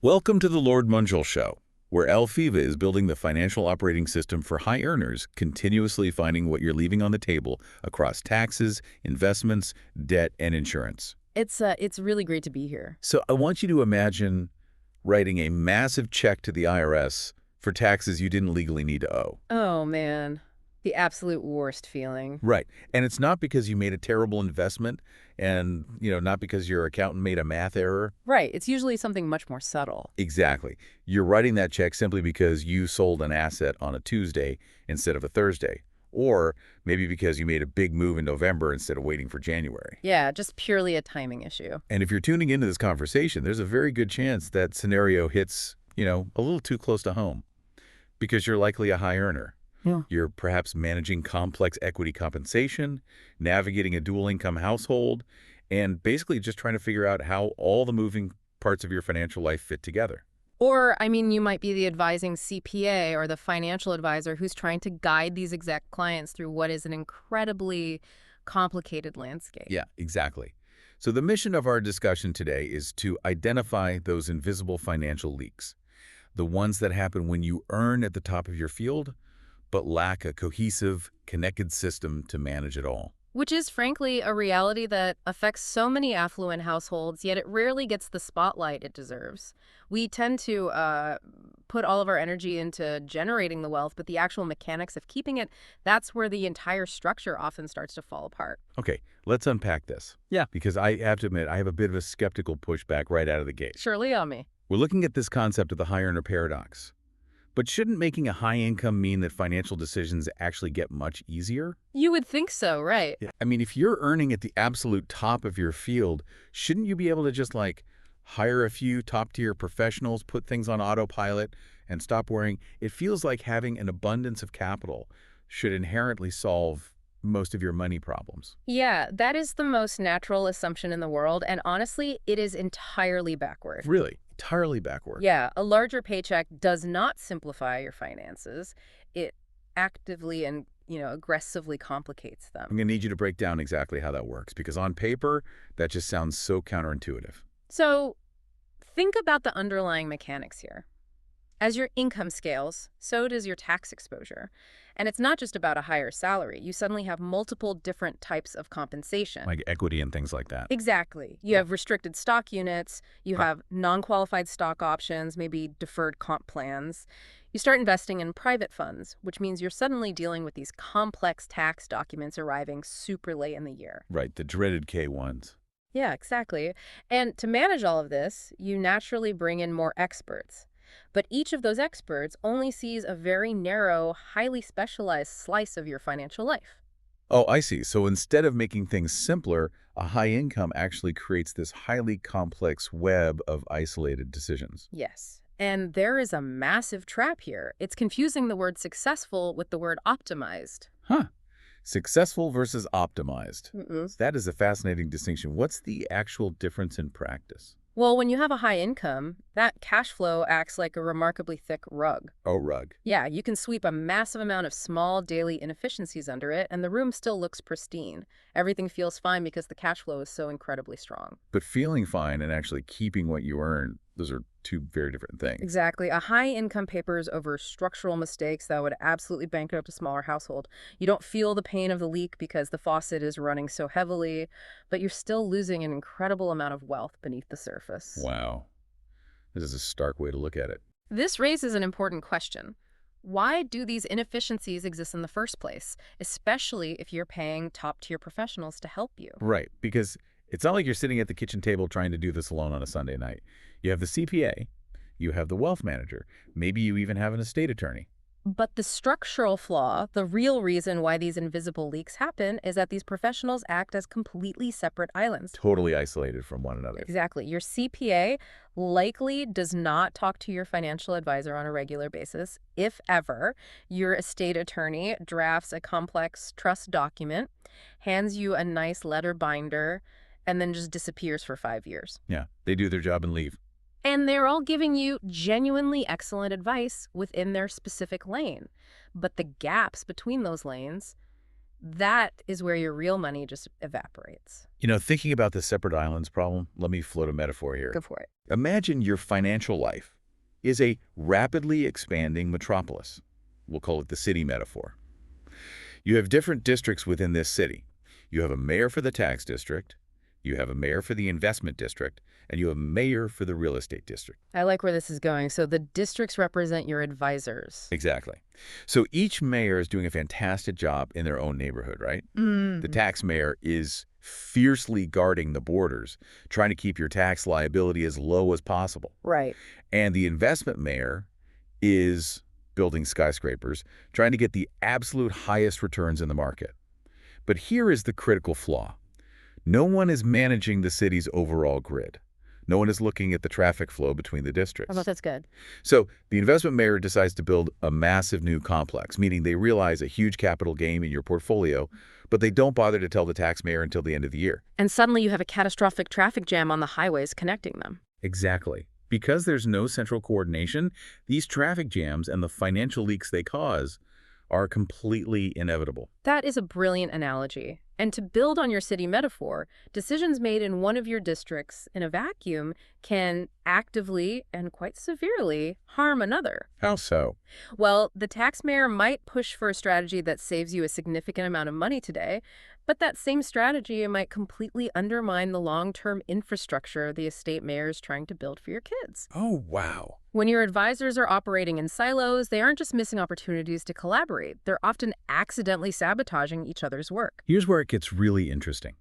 Welcome to the Lord Munjal Show, where Alpheva is building the financial operating system for high earners, continuously finding what you're leaving on the table across taxes, investments, debt, and insurance. It's really great to be here. So I want you to imagine writing a massive check to the IRS for taxes you didn't legally need to owe. Oh man, the absolute worst feeling. Right. And it's not because you made a terrible investment and, not because your accountant made a math error. Right, it's usually something much more subtle. Exactly. You're writing that check simply because you sold an asset on a Tuesday instead of a Thursday. Or maybe because you made a big move in November instead of waiting for January. Yeah, just purely a timing issue. And if you're tuning into this conversation, there's a very good chance that scenario hits, a little too close to home because you're likely a high earner. Yeah. You're perhaps managing complex equity compensation, navigating a dual-income household, and basically just trying to figure out how all the moving parts of your financial life fit together. Or, you might be the advising CPA or the financial advisor who's trying to guide these exact clients through what is an incredibly complicated landscape. Yeah, exactly. So the mission of our discussion today is to identify those invisible financial leaks, the ones that happen when you earn at the top of your field, but lack a cohesive, connected system to manage it all. Which is, frankly, a reality that affects so many affluent households, yet it rarely gets the spotlight it deserves. We tend to put all of our energy into generating the wealth, but the actual mechanics of keeping it, that's where the entire structure often starts to fall apart. Okay, let's unpack this. Yeah. Because I have to admit, I have a bit of a skeptical pushback right out of the gate. Surely on me. We're looking at this concept of the high earner paradox. But shouldn't making a high income mean that financial decisions actually get much easier? You would think so, right? Yeah. I mean, if you're earning at the absolute top of your field, shouldn't you be able to just hire a few top-tier professionals, put things on autopilot, and stop worrying? It feels like having an abundance of capital should inherently solve most of your money problems. Yeah, that is the most natural assumption in the world, and honestly, it is entirely backward. Really? Entirely backward. Yeah, a larger paycheck does not simplify your finances. It actively and, aggressively complicates them. I'm going to need you to break down exactly how that works, because on paper, that just sounds so counterintuitive. So think about the underlying mechanics here. As your income scales, so does your tax exposure. And it's not just about a higher salary. You suddenly have multiple different types of compensation. Like equity and things like that. Exactly. You have restricted stock units, you have non-qualified stock options, maybe deferred comp plans. You start investing in private funds, which means you're suddenly dealing with these complex tax documents arriving super late in the year. Right, the dreaded K-1s. Yeah, exactly. And to manage all of this, you naturally bring in more experts. But each of those experts only sees a very narrow, highly specialized slice of your financial life. Oh, I see. So instead of making things simpler, a high income actually creates this highly complex web of isolated decisions. Yes. And there is a massive trap here. It's confusing the word successful with the word optimized. Huh. Successful versus optimized. Mm-mm. That is a fascinating distinction. What's the actual difference in practice? Well, when you have a high income, that cash flow acts like a remarkably thick rug. Oh, rug. Yeah, you can sweep a massive amount of small daily inefficiencies under it, and the room still looks pristine. Everything feels fine because the cash flow is so incredibly strong. But feeling fine and actually keeping what you earn, those are two very different things. Exactly. A high income papers over structural mistakes that would absolutely bankrupt a smaller household. You don't feel the pain of the leak because the faucet is running so heavily, but you're still losing an incredible amount of wealth beneath the surface. Wow. This is a stark way to look at it. This raises an important question. Why do these inefficiencies exist in the first place, especially if you're paying top-tier professionals to help you? Right, because it's not like you're sitting at the kitchen table trying to do this alone on a Sunday night. You have the CPA, you have the wealth manager, maybe you even have an estate attorney. But the structural flaw, the real reason why these invisible leaks happen, is that these professionals act as completely separate islands. Totally isolated from one another. Exactly. Your CPA likely does not talk to your financial advisor on a regular basis. If ever, your estate attorney drafts a complex trust document, hands you a nice letter binder, and then just disappears for 5 years. Yeah, they do their job and leave. And they're all giving you genuinely excellent advice within their specific lane. But the gaps between those lanes, That is where your real money just evaporates. Thinking about the separate islands problem, let me float a metaphor here. Go for it. Imagine your financial life is a rapidly expanding metropolis. We'll call it the city metaphor. You have different districts within this city. You have a mayor for the tax district, you have a mayor for the investment district, and you have a mayor for the real estate district. I like where this is going. So the districts represent your advisors. Exactly. So each mayor is doing a fantastic job in their own neighborhood, right? The tax mayor is fiercely guarding the borders, trying to keep your tax liability as low as possible. Right. And the investment mayor is building skyscrapers, trying to get the absolute highest returns in the market. But here is the critical flaw. No one is managing the city's overall grid. No one is looking at the traffic flow between the districts. Oh, that's good. So the investment mayor decides to build a massive new complex, meaning they realize a huge capital gain in your portfolio, but they don't bother to tell the tax mayor until the end of the year. And suddenly you have a catastrophic traffic jam on the highways connecting them. Exactly. Because there's no central coordination, these traffic jams and the financial leaks they cause are completely inevitable. That is a brilliant analogy. And to build on your city metaphor, decisions made in one of your districts in a vacuum can actively and quite severely harm another. How so? Well, the tax mayor might push for a strategy that saves you a significant amount of money today, but that same strategy might completely undermine the long-term infrastructure the estate mayor is trying to build for your kids. Oh, wow. When your advisors are operating in silos, they aren't just missing opportunities to collaborate. They're often accidentally sabotaging each other's work. Here's where it gets really interesting.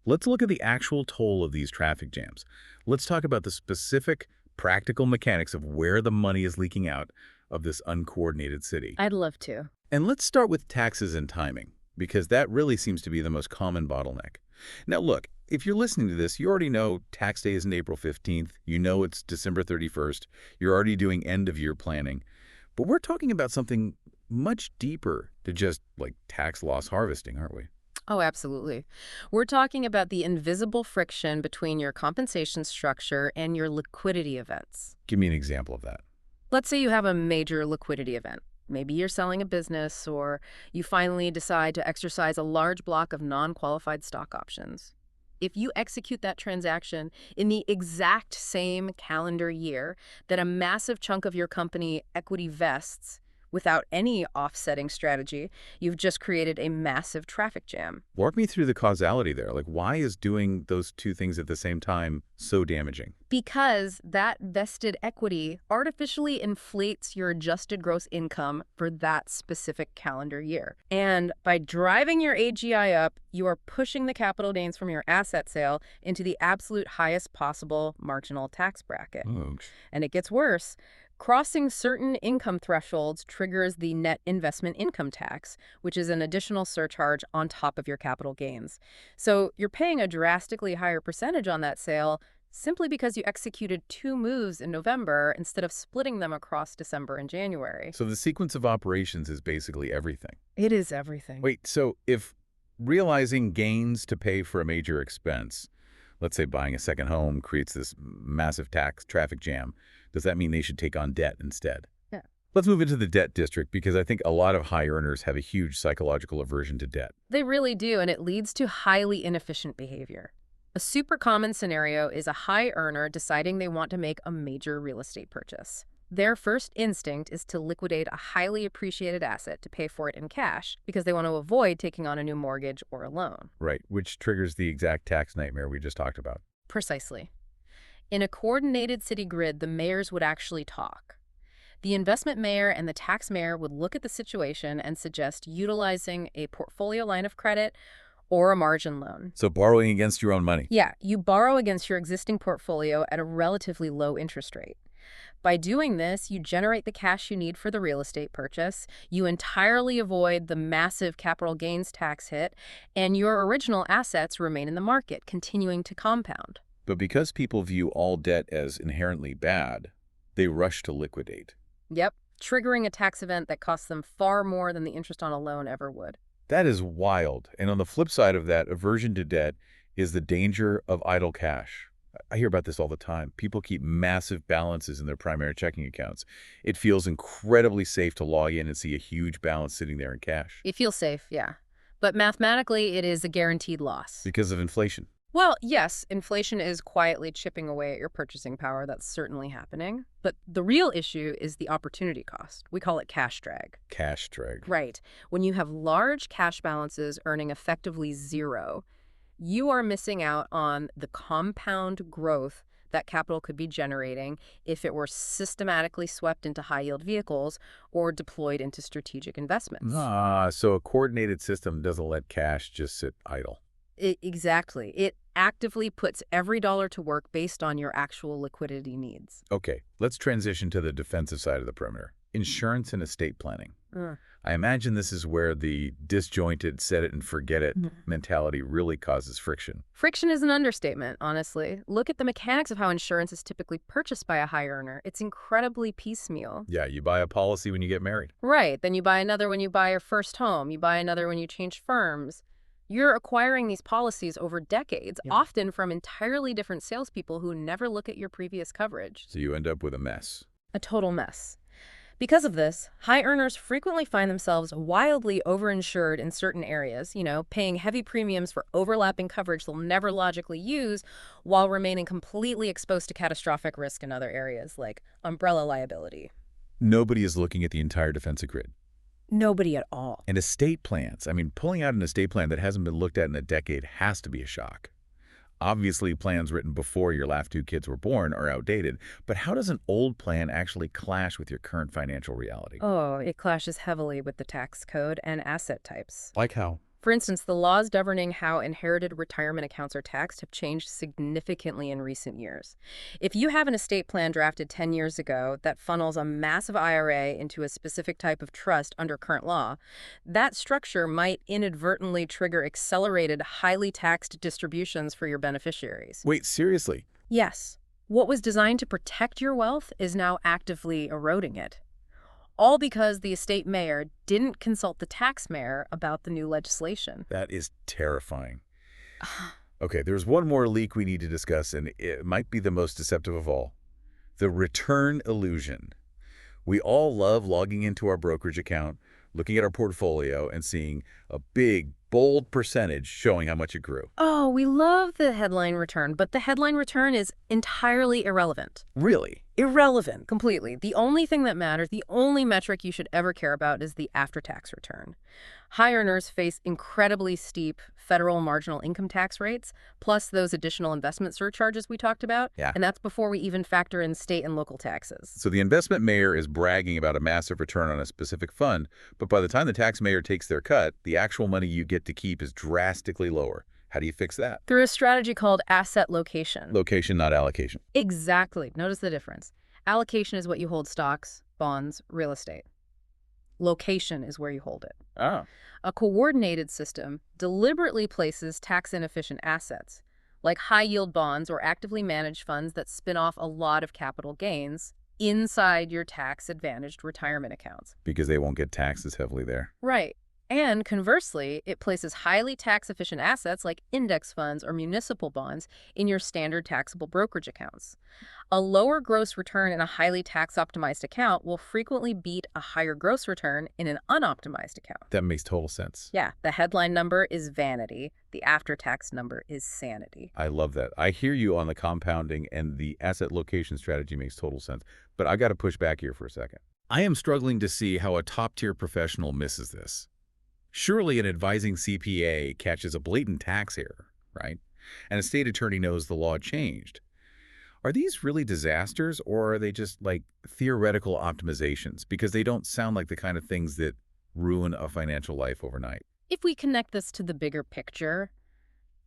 Let's look at the actual toll of these traffic jams. Let's talk about the specific practical mechanics of where the money is leaking out of this uncoordinated city. I'd love to. And let's start with taxes and timing, because that really seems to be the most common bottleneck. Now look, if you're listening to this, you already know tax day isn't April 15th. You know it's December 31st. You're already doing end-of-year planning. But we're talking about something much deeper to just, like, tax loss harvesting, aren't we? Oh, absolutely. We're talking about the invisible friction between your compensation structure and your liquidity events. Give me an example of that. Let's say you have a major liquidity event. Maybe you're selling a business, or you finally decide to exercise a large block of non-qualified stock options. If you execute that transaction in the exact same calendar year that a massive chunk of your company equity vests, without any offsetting strategy, you've just created a massive traffic jam. Walk me through the causality there. Like, why is doing those two things at the same time so damaging? Because that vested equity artificially inflates your adjusted gross income for that specific calendar year. And by driving your AGI up, you are pushing the capital gains from your asset sale into the absolute highest possible marginal tax bracket. Oh. And it gets worse. Crossing certain income thresholds triggers the net investment income tax, which is an additional surcharge on top of your capital gains. So you're paying a drastically higher percentage on that sale simply because you executed two moves in November instead of splitting them across December and January. So the sequence of operations is basically everything. It is everything. Wait, so if realizing gains to pay for a major expense, let's say buying a second home, creates this massive tax traffic jam, does that mean they should take on debt instead? Yeah. Let's move into the debt district, because I think a lot of high earners have a huge psychological aversion to debt. They really do, and it leads to highly inefficient behavior. A super common scenario is a high earner deciding they want to make a major real estate purchase. Their first instinct is to liquidate a highly appreciated asset to pay for it in cash because they want to avoid taking on a new mortgage or a loan. Right, which triggers the exact tax nightmare we just talked about. Precisely. In a coordinated city grid, the mayors would actually talk. The investment mayor and the tax mayor would look at the situation and suggest utilizing a portfolio line of credit or a margin loan. So borrowing against your own money. Yeah, you borrow against your existing portfolio at a relatively low interest rate. By doing this, you generate the cash you need for the real estate purchase, you entirely avoid the massive capital gains tax hit, and your original assets remain in the market, continuing to compound. But because people view all debt as inherently bad, they rush to liquidate. Yep, triggering a tax event that costs them far more than the interest on a loan ever would. That is wild. And on the flip side of that, aversion to debt is the danger of idle cash. I hear about this all the time. People keep massive balances in their primary checking accounts. It feels incredibly safe to log in and see a huge balance sitting there in cash. It feels safe, yeah. But mathematically, it is a guaranteed loss. Because of inflation. Well, yes, inflation is quietly chipping away at your purchasing power. That's certainly happening. But the real issue is the opportunity cost. We call it cash drag. Cash drag. Right. When you have large cash balances earning effectively zero, you are missing out on the compound growth that capital could be generating if it were systematically swept into high-yield vehicles or deployed into strategic investments. So a coordinated system doesn't let cash just sit idle. Exactly. It actively puts every dollar to work based on your actual liquidity needs. Okay, let's transition to the defensive side of the perimeter. Insurance and estate planning. Uh, I imagine this is where the disjointed set it and forget it mentality really causes friction. Friction is an understatement, honestly. Look at the mechanics of how insurance is typically purchased by a high earner. It's incredibly piecemeal. Yeah, you buy a policy when you get married. Right. Then you buy another when you buy your first home. You buy another when you change firms. You're acquiring these policies over decades, often from entirely different salespeople who never look at your previous coverage. So you end up with a mess. A total mess. Because of this, high earners frequently find themselves wildly overinsured in certain areas, paying heavy premiums for overlapping coverage they'll never logically use while remaining completely exposed to catastrophic risk in other areas like umbrella liability. Nobody is looking at the entire defensive grid. Nobody at all. And estate plans. I mean, pulling out an estate plan that hasn't been looked at in a decade has to be a shock. Obviously, plans written before your last two kids were born are outdated, but how does an old plan actually clash with your current financial reality? Oh, it clashes heavily with the tax code and asset types. Like how? For instance, the laws governing how inherited retirement accounts are taxed have changed significantly in recent years. If you have an estate plan drafted 10 years ago that funnels a massive IRA into a specific type of trust under current law, that structure might inadvertently trigger accelerated, highly taxed distributions for your beneficiaries. Wait, seriously? Yes. What was designed to protect your wealth is now actively eroding it. All because the estate mayor didn't consult the tax mayor about the new legislation. That is terrifying. Okay, there's one more leak we need to discuss, and it might be the most deceptive of all. The return illusion. We all love logging into our brokerage account, looking at our portfolio, and seeing a big, bold percentage showing how much it grew. Oh, we love the headline return, but the headline return is entirely irrelevant. Really? Irrelevant, completely. The only thing that matters, the only metric you should ever care about is the after-tax return. High earners face incredibly steep federal marginal income tax rates, plus those additional investment surcharges we talked about. Yeah. And that's before we even factor in state and local taxes. So the investment mayor is bragging about a massive return on a specific fund, but by the time the tax mayor takes their cut, the actual money you get to keep is drastically lower. How do you fix that? Through a strategy called asset location. Location, not allocation. Exactly. Notice the difference. Allocation is what you hold: stocks, bonds, real estate. Location is where you hold it. Oh. A coordinated system deliberately places tax-inefficient assets, like high-yield bonds or actively managed funds that spin off a lot of capital gains, inside your tax-advantaged retirement accounts. Because they won't get taxed as heavily there. Right. And conversely, it places highly tax-efficient assets like index funds or municipal bonds in your standard taxable brokerage accounts. A lower gross return in a highly tax-optimized account will frequently beat a higher gross return in an unoptimized account. That makes total sense. Yeah, the headline number is vanity. The after-tax number is sanity. I love that. I hear you on the compounding, and the asset location strategy makes total sense. But I got to push back here for a second. I am struggling to see how a top-tier professional misses this. Surely an advising CPA catches a blatant tax error, right? And a state attorney knows the law changed. Are these really disasters, or are they just like theoretical optimizations? Because they don't sound like the kind of things that ruin a financial life overnight. If we connect this to the bigger picture,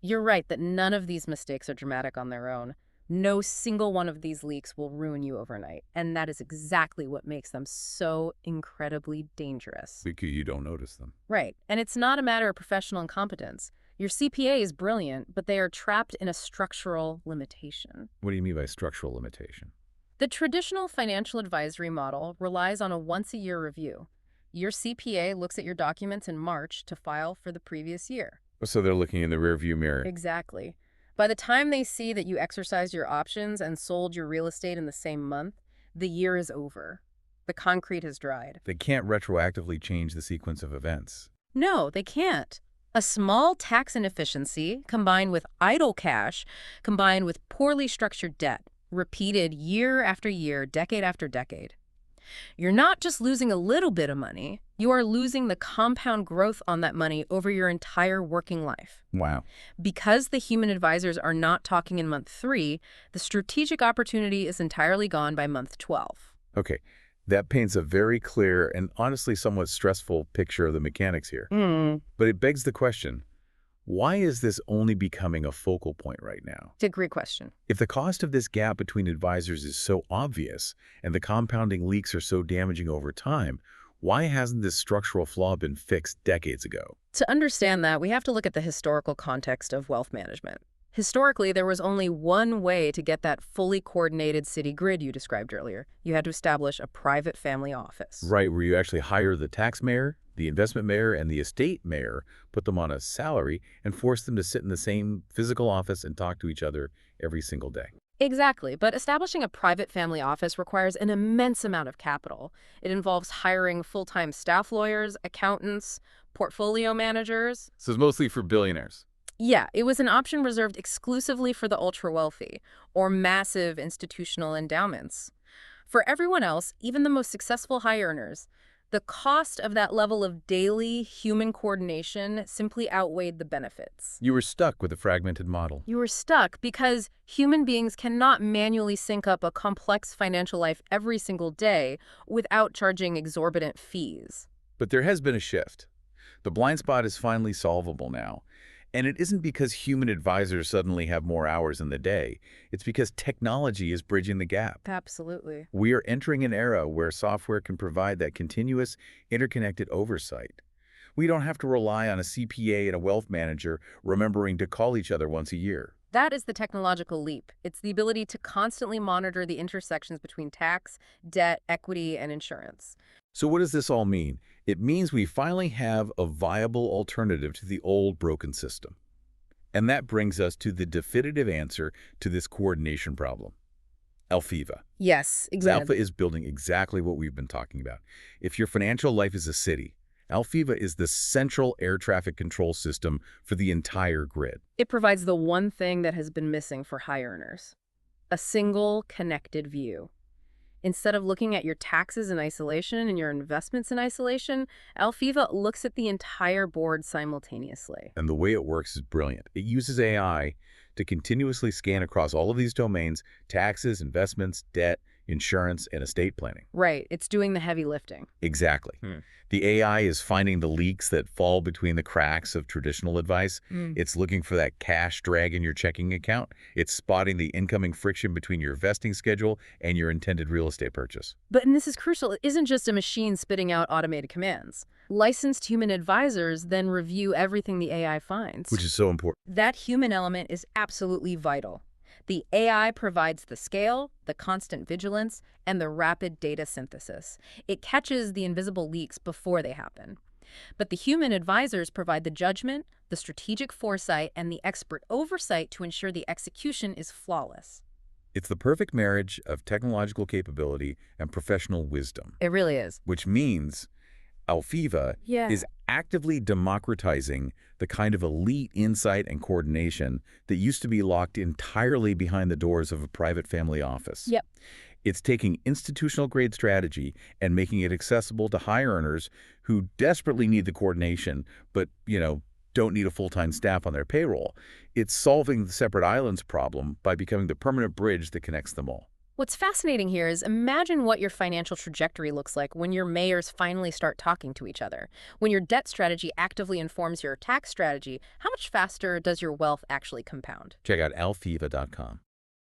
you're right that none of these mistakes are dramatic on their own. No single one of these leaks will ruin you overnight. And that is exactly what makes them so incredibly dangerous. Because you don't notice them. Right. And it's not a matter of professional incompetence. Your CPA is brilliant, but they are trapped in a structural limitation. What do you mean by structural limitation? The traditional financial advisory model relies on a once-a-year review. Your CPA looks at your documents in March to file for the previous year. So they're looking in the rearview mirror. Exactly. By the time they see that you exercised your options and sold your real estate in the same month, the year is over. The concrete has dried. They can't retroactively change the sequence of events. No, they can't. A small tax inefficiency combined with idle cash, combined with poorly structured debt, repeated year after year, decade after decade. You're not just losing a little bit of money, you are losing the compound growth on that money over your entire working life. Wow. Because the human advisors are not talking in month 3, the strategic opportunity is entirely gone by month 12. Okay, that paints a very clear and honestly somewhat stressful picture of the mechanics here. But it begs the question, why is this only becoming a focal point right now? It's a great question. If the cost of this gap between advisors is so obvious and the compounding leaks are so damaging over time, why hasn't this structural flaw been fixed decades ago? To understand that, we have to look at the historical context of wealth management. Historically, there was only one way to get that fully coordinated city grid you described earlier. You had to establish a private family office. Right, where you actually hire the tax mayor, the investment mayor, and the estate mayor, put them on a salary, and force them to sit in the same physical office and talk to each other every single day. Exactly, but establishing a private family office requires an immense amount of capital. It involves hiring full-time staff lawyers, accountants, portfolio managers. So it's mostly for billionaires. Yeah, it was an option reserved exclusively for the ultra-wealthy or massive institutional endowments. For everyone else, even the most successful high earners, the cost of that level of daily human coordination simply outweighed the benefits. You were stuck with a fragmented model. You were stuck because human beings cannot manually sync up a complex financial life every single day without charging exorbitant fees. But there has been a shift. The blind spot is finally solvable now. And it isn't because human advisors suddenly have more hours in the day. It's because technology is bridging the gap. Absolutely. We are entering an era where software can provide that continuous, interconnected oversight. We don't have to rely on a CPA and a wealth manager remembering to call each other once a year. That is the technological leap. It's the ability to constantly monitor the intersections between tax, debt, equity, and insurance. So what does this all mean? It means we finally have a viable alternative to the old broken system. And that brings us to the definitive answer to this coordination problem. Alpheva. Yes, Alpha is building exactly what we've been talking about. If your financial life is a city, Alpheva is the central air traffic control system for the entire grid. It provides the one thing that has been missing for high earners: a single connected view. Instead of looking at your taxes in isolation and your investments in isolation, Alpheva looks at the entire board simultaneously. And the way it works is brilliant. It uses AI to continuously scan across all of these domains: taxes, investments, debt, insurance, and estate planning. Right, it's doing the heavy lifting. Exactly. The AI is finding the leaks that fall between the cracks of traditional advice. It's looking for that cash drag in your checking account. It's spotting the incoming friction between your vesting schedule and your intended real estate purchase. But, and this is crucial, it isn't just a machine spitting out automated commands. Licensed human advisors then review everything the AI finds. Which is so important. That human element is absolutely vital. The AI provides the scale, the constant vigilance, and the rapid data synthesis. It catches the invisible leaks before they happen. But the human advisors provide the judgment, the strategic foresight, and the expert oversight to ensure the execution is flawless. It's the perfect marriage of technological capability and professional wisdom. It really is. Which means Alpheva is actively democratizing the kind of elite insight and coordination that used to be locked entirely behind the doors of a private family office. Yep. It's taking institutional-grade strategy and making it accessible to high earners who desperately need the coordination, but, don't need a full-time staff on their payroll. It's solving the separate islands problem by becoming the permanent bridge that connects them all. What's fascinating here is imagine what your financial trajectory looks like when your mayors finally start talking to each other. When your debt strategy actively informs your tax strategy, how much faster does your wealth actually compound? Check out alpheva.com.